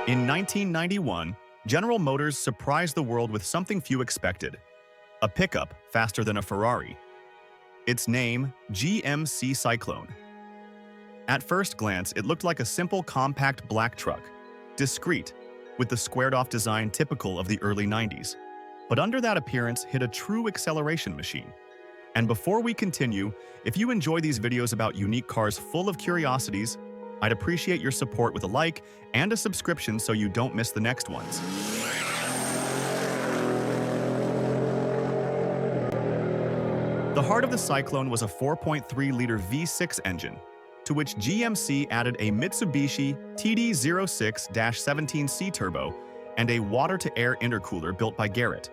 In 1991, General Motors surprised the world with something few expected: a pickup faster than a Ferrari. Its name, GMC Cyclone. At first glance, it looked like a simple compact black truck, discreet, with the squared-off design typical of the early 90s. But under that appearance hid a true acceleration machine. And before we continue, if you enjoy these videos about unique cars full of curiosities, I'd appreciate your support with a like and a subscription so you don't miss the next ones. The heart of the Cyclone was a 4.3-liter V6 engine, to which GMC added a Mitsubishi TD06-17C turbo and a water-to-air intercooler built by Garrett.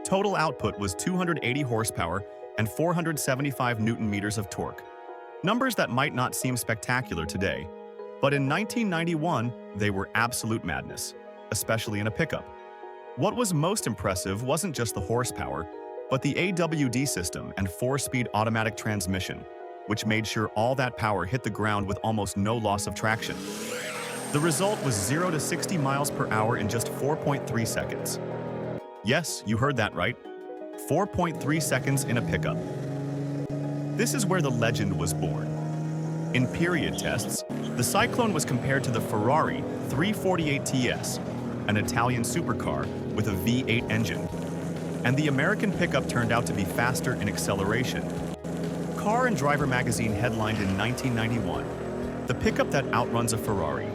Total output was 280 horsepower and 475 newton-meters of torque. Numbers that might not seem spectacular today, but in 1991, they were absolute madness, especially in a pickup. What was most impressive wasn't just the horsepower, but the AWD system and 4-speed automatic transmission, which made sure all that power hit the ground with almost no loss of traction. The result was 0 to 60 miles per hour in just 4.3 seconds. Yes, you heard that right. 4.3 seconds in a pickup. This is where the legend was born. In period tests, the Cyclone was compared to the Ferrari 348 TS, an Italian supercar with a V8 engine. And the American pickup turned out to be faster in acceleration. Car and Driver magazine headlined in 1991, "The pickup that outruns a Ferrari."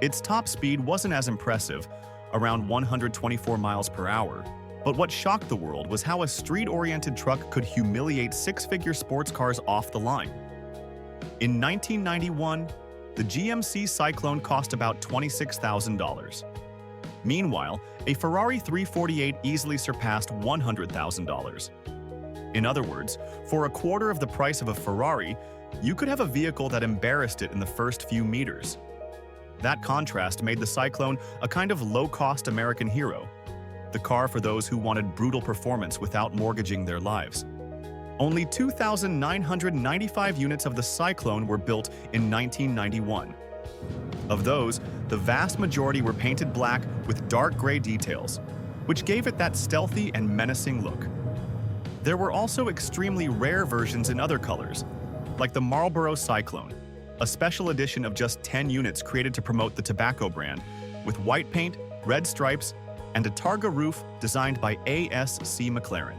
Its top speed wasn't as impressive, around 124 miles per hour, but what shocked the world was how a street-oriented truck could humiliate six-figure sports cars off the line. In 1991, the GMC Cyclone cost about $26,000. Meanwhile, a Ferrari 348 easily surpassed $100,000. In other words, for a quarter of the price of a Ferrari, you could have a vehicle that embarrassed it in the first few meters. That contrast made the Cyclone a kind of low-cost American hero, the car for those who wanted brutal performance without mortgaging their lives. Only 2,995 units of the Cyclone were built in 1991. Of those, the vast majority were painted black with dark gray details, which gave it that stealthy and menacing look. There were also extremely rare versions in other colors, like the Marlboro Cyclone, a special edition of just 10 units created to promote the tobacco brand, with white paint, red stripes, and a Targa roof designed by A.S.C. McLaren.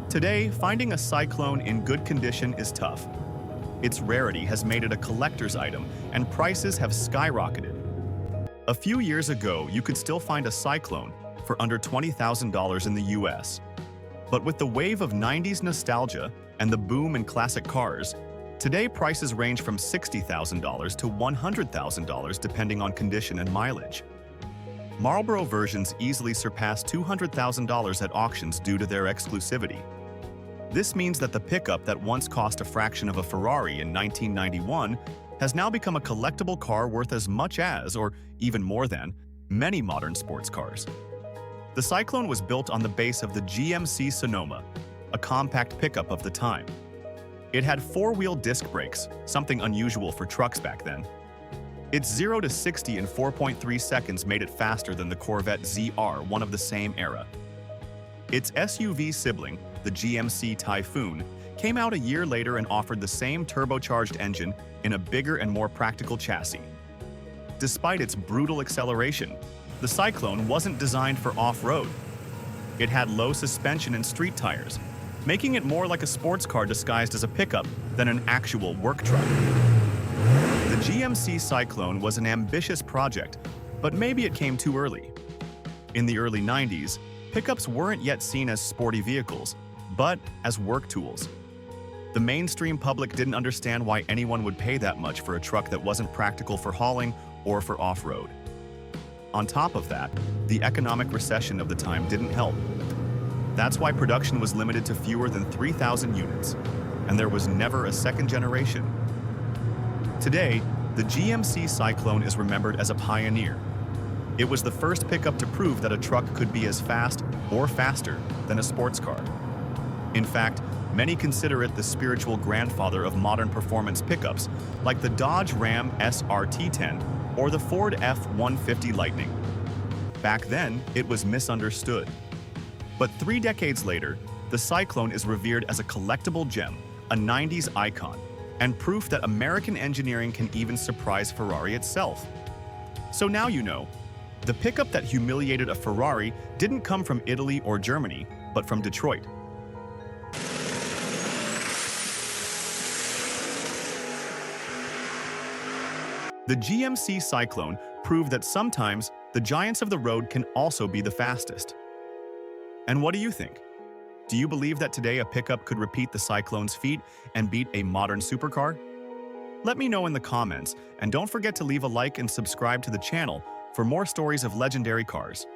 Today, finding a Cyclone in good condition is tough. Its rarity has made it a collector's item, and prices have skyrocketed. A few years ago, you could still find a Cyclone for under $20,000 in the US. But with the wave of 90s nostalgia and the boom in classic cars, today prices range from $60,000 to $100,000 depending on condition and mileage. Marlboro versions easily surpass $200,000 at auctions due to their exclusivity. This means that the pickup that once cost a fraction of a Ferrari in 1991 has now become a collectible car worth as much as, or even more than, many modern sports cars. The Cyclone was built on the base of the GMC Sonoma, a compact pickup of the time. It had 4-wheel disc brakes, something unusual for trucks back then. Its 0 to 60 in 4.3 seconds made it faster than the Corvette ZR, one of the same era. Its SUV sibling, the GMC Typhoon, came out a year later and offered the same turbocharged engine in a bigger and more practical chassis. Despite its brutal acceleration, the Cyclone wasn't designed for off-road. It had low suspension and street tires, making it more like a sports car disguised as a pickup than an actual work truck. The GMC Cyclone was an ambitious project, but maybe it came too early. In the early 90s, pickups weren't yet seen as sporty vehicles, but as work tools. The mainstream public didn't understand why anyone would pay that much for a truck that wasn't practical for hauling or for off-road. On top of that, the economic recession of the time didn't help. That's why production was limited to fewer than 3,000 units, and there was never a second generation. Today, the GMC Cyclone is remembered as a pioneer. It was the first pickup to prove that a truck could be as fast or faster than a sports car. In fact, many consider it the spiritual grandfather of modern performance pickups, like the Dodge Ram SRT10 or the Ford F-150 Lightning. Back then, it was misunderstood. But 3 decades later, the Cyclone is revered as a collectible gem, a 90s icon, and proof that American engineering can even surprise Ferrari itself. So now you know, the pickup that humiliated a Ferrari didn't come from Italy or Germany, but from Detroit. The GMC Cyclone proved that sometimes the giants of the road can also be the fastest. And what do you think? Do you believe that today a pickup could repeat the Cyclone's feat and beat a modern supercar? Let me know in the comments, and don't forget to leave a like and subscribe to the channel for more stories of legendary cars.